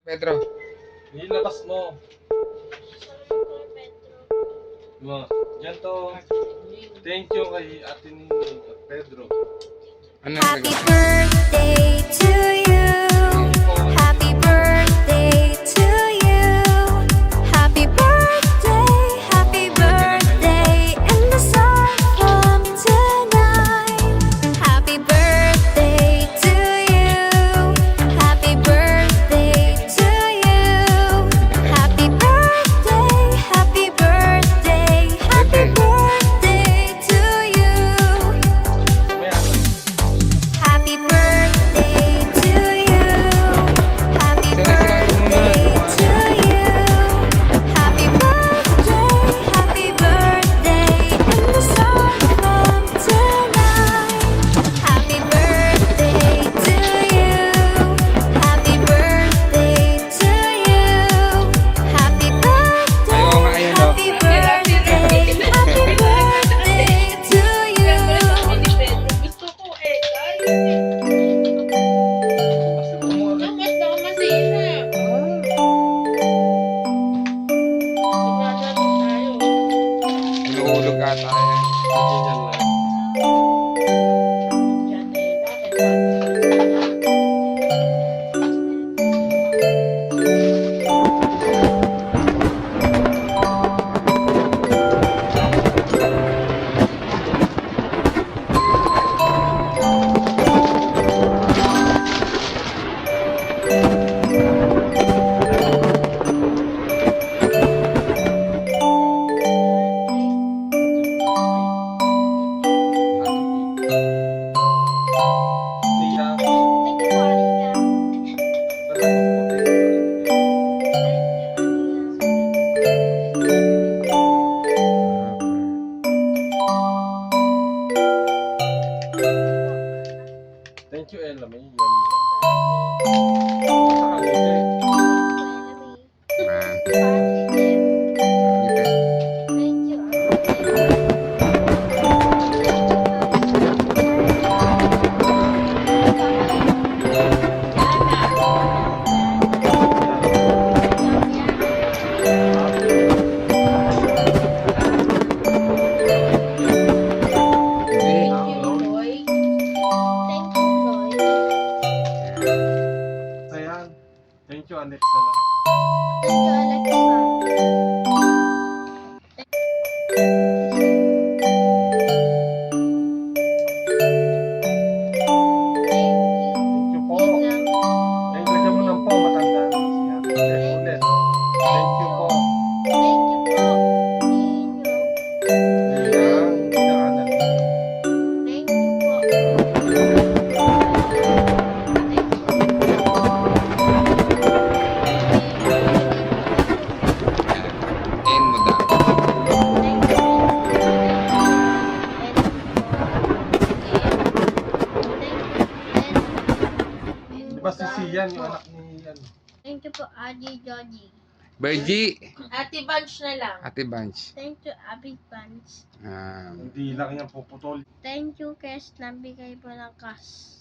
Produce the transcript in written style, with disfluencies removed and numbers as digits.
Pedro. Nilabas mo. Yan to. Thank you kay Ate ni Pedro. Ano Happy birthday to you. Happy birthday to you. Happy birthday in the sun from tonight. Happy birthday to you. Happy birthday to you. Happy birthday, happy birthday, happy birthday to you. Happy birthday to you. Happy birthday to you. Happy birthday in the sun from tonight. Happy birthday to you. Happy birthday to you. Happy birthday, happy birthday, happy birthday to you. Gusto ko eh, mas baka masira. Magdadalo tayo. Inuulog ata yan. Yan lang. Yan eh, bakit? Tia, thank you, Ella. May yan. Saka ngiti. Man. Ayan. Thank you, Alexa lang. Thank you po. Ay, lagyan mo ng po. Matanda na siya. Ulit. Thank you po. Ayan. Pinakanan. End mo daw. Di ba si Sian, yung anak ni yan? Thank you po, Adi Joji. Bergie. Ate Bunch na lang. Ate Bunch. Thank you, Abby Bunch. Hindi lang yan puputol. Thank you, Kes, nabigay po ng cash.